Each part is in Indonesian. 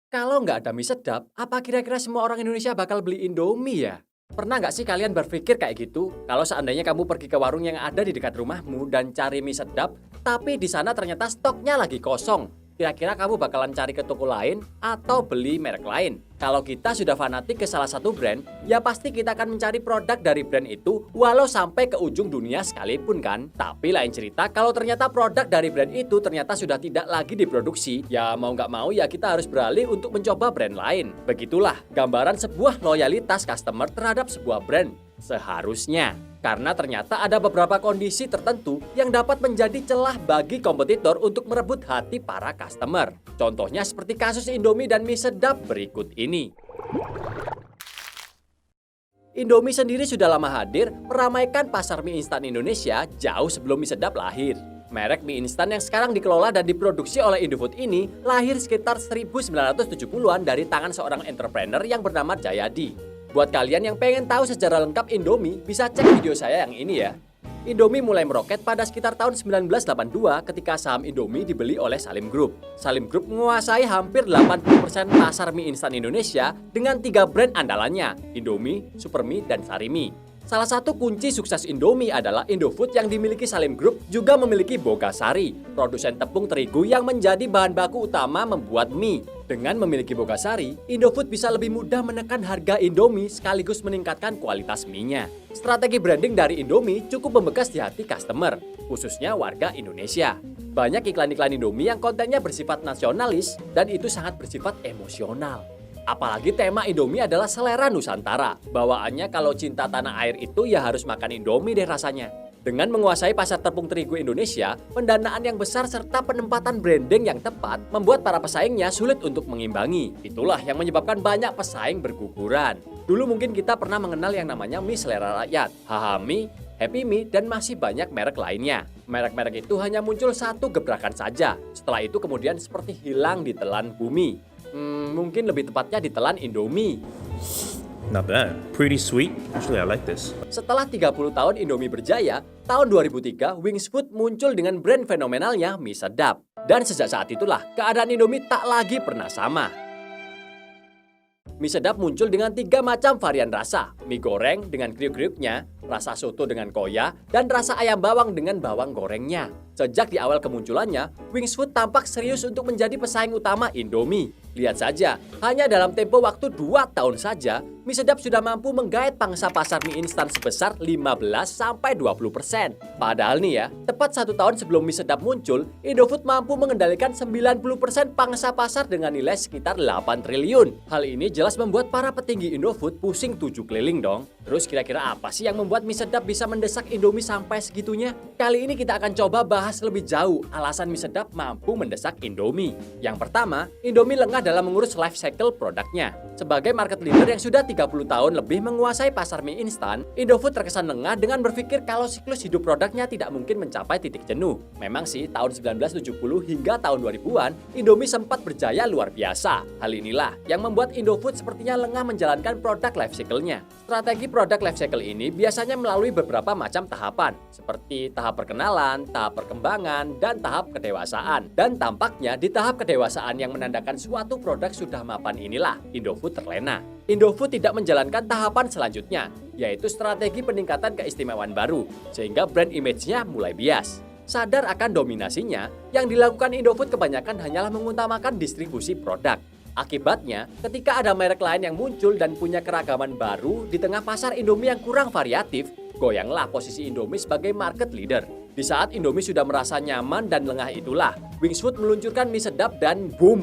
Kalau nggak ada mie sedap, apa kira-kira semua orang Indonesia bakal beli Indomie ya? Pernah nggak sih kalian berpikir kayak gitu? Kalau seandainya kamu pergi ke warung yang ada di dekat rumahmu dan cari mie sedap, tapi di sana ternyata stoknya lagi kosong. Kira-kira kamu bakalan cari ke toko lain atau beli merek lain? Kalau kita sudah fanatik ke salah satu brand, ya pasti kita akan mencari produk dari brand itu walau sampai ke ujung dunia sekalipun kan. Tapi lain cerita kalau ternyata produk dari brand itu ternyata sudah tidak lagi diproduksi, ya mau nggak mau ya kita harus beralih untuk mencoba brand lain. Begitulah gambaran sebuah loyalitas customer terhadap sebuah brand. Seharusnya. Karena ternyata ada beberapa kondisi tertentu yang dapat menjadi celah bagi kompetitor untuk merebut hati para customer. Contohnya seperti kasus Indomie dan mie sedap berikut ini. Indomie sendiri sudah lama hadir meramaikan pasar mie instan Indonesia jauh sebelum mie sedap lahir. Merek mie instan yang sekarang dikelola dan diproduksi oleh Indofood ini lahir sekitar 1970-an dari tangan seorang entrepreneur yang bernama Jayadi. Buat kalian yang pengen tahu sejarah lengkap Indomie, bisa cek video saya yang ini ya. Indomie mulai meroket pada sekitar tahun 1982 ketika saham Indomie dibeli oleh Salim Group. Salim Group menguasai hampir 80% pasar mie instan Indonesia dengan 3 brand andalannya, Indomie, Supermie, dan Sarimi. Salah satu kunci sukses Indomie adalah Indofood yang dimiliki Salim Group juga memiliki Bogasari, produsen tepung terigu yang menjadi bahan baku utama membuat mie. Dengan memiliki Bogasari, Indofood bisa lebih mudah menekan harga Indomie sekaligus meningkatkan kualitas mie-nya. Strategi branding dari Indomie cukup membekas di hati customer, khususnya warga Indonesia. Banyak iklan-iklan Indomie yang kontennya bersifat nasionalis dan itu sangat bersifat emosional. Apalagi tema Indomie adalah selera Nusantara. Bawaannya kalau cinta tanah air itu ya harus makan Indomie deh rasanya. Dengan menguasai pasar tepung terigu Indonesia, pendanaan yang besar serta penempatan branding yang tepat membuat para pesaingnya sulit untuk mengimbangi. Itulah yang menyebabkan banyak pesaing berguguran. Dulu mungkin kita pernah mengenal yang namanya mie selera rakyat, Haha Mie, Happy Mie, dan masih banyak merek lainnya. Merek-merek itu hanya muncul satu gebrakan saja. Setelah itu kemudian seperti hilang di telan bumi. Mungkin lebih tepatnya ditelan Indomie. Not bad. Pretty sweet. Actually, I like this. Setelah 30 tahun Indomie berjaya, tahun 2003 Wings Food muncul dengan brand fenomenalnya mie sedap. Dan sejak saat itulah keadaan Indomie tak lagi pernah sama. Mie sedap muncul dengan 3 macam varian rasa, mie goreng dengan kriuk-kriuknya, rasa soto dengan koya, dan rasa ayam bawang dengan bawang gorengnya. Sejak di awal kemunculannya, Wings Food tampak serius untuk menjadi pesaing utama Indomie. Lihat saja, hanya dalam tempo waktu 2 tahun saja, mie sedap sudah mampu menggait pangsa pasar mie instan sebesar 15-20%. Padahal nih ya, tepat 1 tahun sebelum mie sedap muncul, Indofood mampu mengendalikan 90% pangsa pasar dengan nilai sekitar 8 triliun. Hal ini jelas membuat para petinggi Indofood pusing 7 keliling dong. Terus kira-kira apa sih yang membuat mie sedap bisa mendesak Indomie sampai segitunya? Kali ini kita akan coba bahas lebih jauh alasan mie sedap mampu mendesak Indomie. Yang pertama, Indomie lengah dalam mengurus life cycle produknya. Sebagai market leader yang sudah 30 tahun lebih menguasai pasar mie instan, Indofood terkesan lengah dengan berpikir kalau siklus hidup produknya tidak mungkin mencapai titik jenuh. Memang sih, tahun 1970 hingga tahun 2000-an, Indomie sempat berjaya luar biasa. Hal inilah yang membuat Indofood sepertinya lengah menjalankan produk life cycle-nya. Strategi produk life cycle ini biasanya melalui beberapa macam tahapan, seperti tahap perkenalan, tahap perkembangan, dan tahap kedewasaan. Dan tampaknya di tahap kedewasaan yang menandakan suatu produk sudah mapan inilah Indofood terlena. Indofood tidak menjalankan tahapan selanjutnya, yaitu strategi peningkatan keistimewaan baru, sehingga brand image-nya mulai bias. Sadar akan dominasinya, yang dilakukan Indofood kebanyakan hanyalah mengutamakan distribusi produk. Akibatnya, ketika ada merek lain yang muncul dan punya keragaman baru di tengah pasar Indomie yang kurang variatif, goyanglah posisi Indomie sebagai market leader. Di saat Indomie sudah merasa nyaman dan lengah itulah, Wings Food meluncurkan mie sedap dan boom!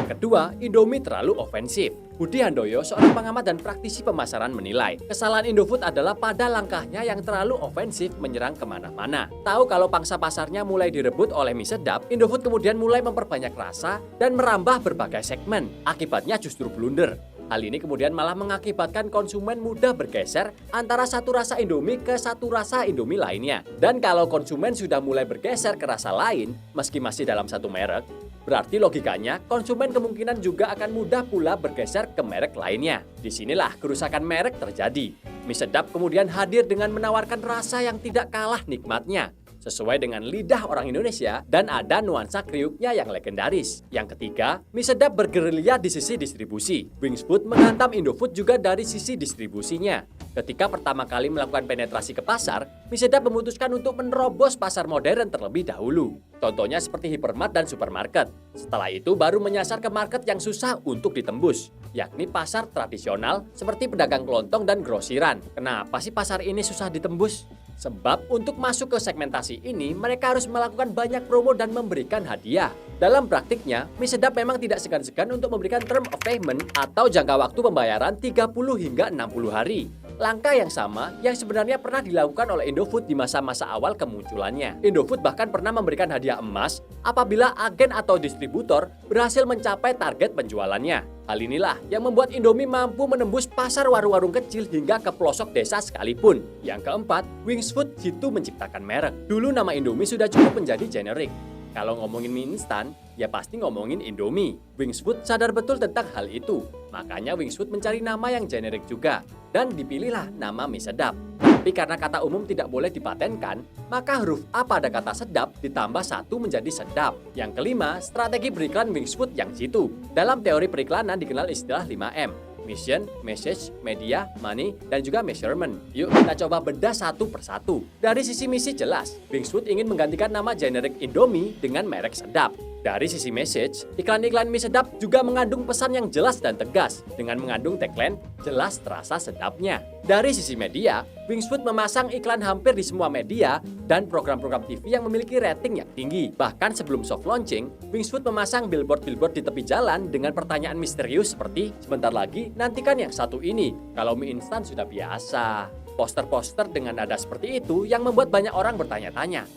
Kedua, Indomie terlalu ofensif. Budi Handoyo, seorang pengamat dan praktisi pemasaran menilai, kesalahan Indofood adalah pada langkahnya yang terlalu ofensif menyerang kemana-mana. Tahu kalau pangsa pasarnya mulai direbut oleh mie sedap, Indofood kemudian mulai memperbanyak rasa dan merambah berbagai segmen. Akibatnya justru blunder. Hal ini kemudian malah mengakibatkan konsumen mudah bergeser antara satu rasa Indomie ke satu rasa Indomie lainnya. Dan kalau konsumen sudah mulai bergeser ke rasa lain, meski masih dalam satu merek, berarti logikanya konsumen kemungkinan juga akan mudah pula bergeser ke merek lainnya. Disinilah kerusakan merek terjadi. Mie sedap kemudian hadir dengan menawarkan rasa yang tidak kalah nikmatnya. sesuai dengan lidah orang Indonesia dan ada nuansa kriuknya yang legendaris. Yang ketiga, mie sedap bergerilya di sisi distribusi. Wings Food menghantam Indofood juga dari sisi distribusinya. Ketika pertama kali melakukan penetrasi ke pasar, mie sedap memutuskan untuk menerobos pasar modern terlebih dahulu. Contohnya seperti hypermart dan supermarket. Setelah itu baru menyasar ke market yang susah untuk ditembus, yakni pasar tradisional seperti pedagang kelontong dan grosiran. Kenapa sih pasar ini susah ditembus? Sebab untuk masuk ke segmentasi ini, mereka harus melakukan banyak promo dan memberikan hadiah. Dalam praktiknya, mie sedap memang tidak segan-segan untuk memberikan term of payment atau jangka waktu pembayaran 30 hingga 60 hari. Langkah yang sama yang sebenarnya pernah dilakukan oleh Indofood di masa-masa awal kemunculannya. Indofood bahkan pernah memberikan hadiah emas apabila agen atau distributor berhasil mencapai target penjualannya. Hal inilah yang membuat Indomie mampu menembus pasar warung-warung kecil hingga ke pelosok desa sekalipun. Yang keempat, Wings Food jitu menciptakan merek. Dulu nama Indomie sudah cukup menjadi generik. Kalau ngomongin mie instan, ya pasti ngomongin Indomie. Wings Food sadar betul tentang hal itu. Makanya Wings Food mencari nama yang generik juga. Dan dipilihlah nama mie sedap. Tapi karena kata umum tidak boleh dipatenkan, maka huruf A pada kata sedap ditambah 1 menjadi sedap. Yang kelima, strategi beriklan Wings Food yang jitu. Dalam teori periklanan dikenal istilah 5M. Mission, message, media, money, dan juga measurement. Yuk kita coba bedah satu persatu. Dari sisi misi jelas, Wings Food ingin menggantikan nama generik Indomie dengan merek sedap. Dari sisi message, iklan-iklan mie sedap juga mengandung pesan yang jelas dan tegas dengan mengandung tagline jelas terasa sedapnya. Dari sisi media, Wings Food memasang iklan hampir di semua media dan program-program TV yang memiliki rating yang tinggi. Bahkan sebelum soft launching, Wings Food memasang billboard-billboard di tepi jalan dengan pertanyaan misterius seperti sebentar lagi nantikan yang satu ini, kalau mie instan sudah biasa. Poster-poster dengan nada seperti itu yang membuat banyak orang bertanya-tanya,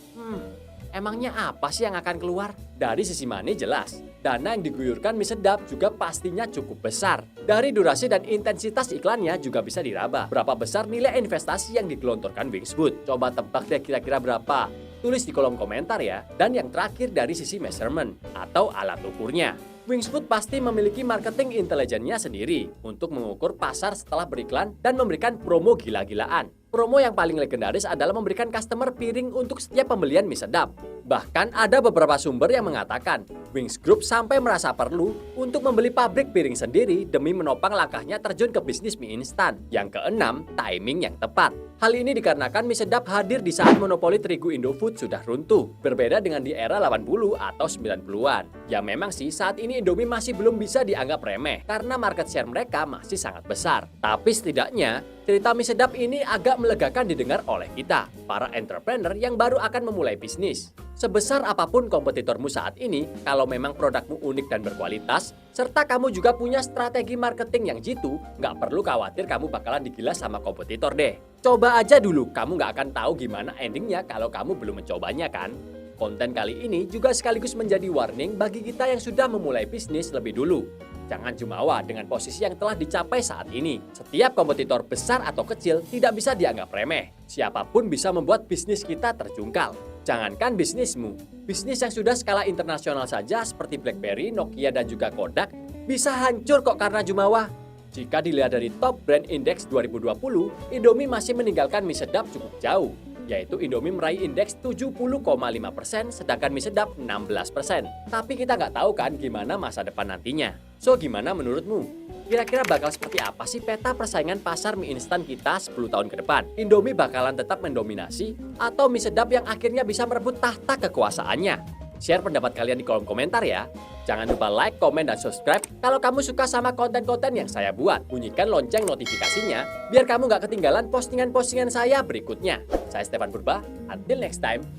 emangnya apa sih yang akan keluar? Dari sisi money jelas, dana yang diguyurkan mie sedap juga pastinya cukup besar. Dari durasi dan intensitas iklannya juga bisa diraba. Berapa besar nilai investasi yang digelontorkan Wings Food? Coba tebak deh kira-kira berapa? Tulis di kolom komentar ya. Dan yang terakhir dari sisi measurement atau alat ukurnya. Wings Food pasti memiliki marketing intelijennya sendiri untuk mengukur pasar setelah beriklan dan memberikan promo gila-gilaan. Promo yang paling legendaris adalah memberikan customer piring untuk setiap pembelian mie sedap. Bahkan ada beberapa sumber yang mengatakan Wings Group sampai merasa perlu untuk membeli pabrik piring sendiri demi menopang langkahnya terjun ke bisnis mie instan. Yang keenam, timing yang tepat. Hal ini dikarenakan mie sedap hadir di saat monopoli terigu Indofood sudah runtuh. Berbeda dengan di era 80 atau 90-an. Ya memang sih saat ini Indomie masih belum bisa dianggap remeh karena market share mereka masih sangat besar. Tapi setidaknya cerita mie sedap ini agak melegakan didengar oleh kita, para entrepreneur yang baru akan memulai bisnis. Sebesar apapun kompetitormu saat ini, kalau memang produkmu unik dan berkualitas, serta kamu juga punya strategi marketing yang jitu, nggak perlu khawatir kamu bakalan digilas sama kompetitor deh. Coba aja dulu, kamu nggak akan tahu gimana endingnya kalau kamu belum mencobanya kan? Konten kali ini juga sekaligus menjadi warning bagi kita yang sudah memulai bisnis lebih dulu. Jangan jumawa dengan posisi yang telah dicapai saat ini. Setiap kompetitor besar atau kecil tidak bisa dianggap remeh. Siapapun bisa membuat bisnis kita terjungkal. Jangankan bisnismu, bisnis yang sudah skala internasional saja seperti BlackBerry, Nokia, dan juga Kodak bisa hancur kok karena jumawa. Jika dilihat dari Top Brand Index 2020, Indomie masih meninggalkan mie sedap cukup jauh. Yaitu Indomie meraih indeks 70,5%, sedangkan mie sedap 16%. Tapi kita nggak tahu kan gimana masa depan nantinya. So gimana menurutmu? Kira-kira bakal seperti apa sih peta persaingan pasar mie instan kita 10 tahun ke depan? Indomie bakalan tetap mendominasi atau mie sedap yang akhirnya bisa merebut tahta kekuasaannya? Share pendapat kalian di kolom komentar ya. Jangan lupa like, komen, dan subscribe kalau kamu suka sama konten-konten yang saya buat. Bunyikan lonceng notifikasinya biar kamu nggak ketinggalan postingan-postingan saya berikutnya. Saya Stefan Purba, until next time.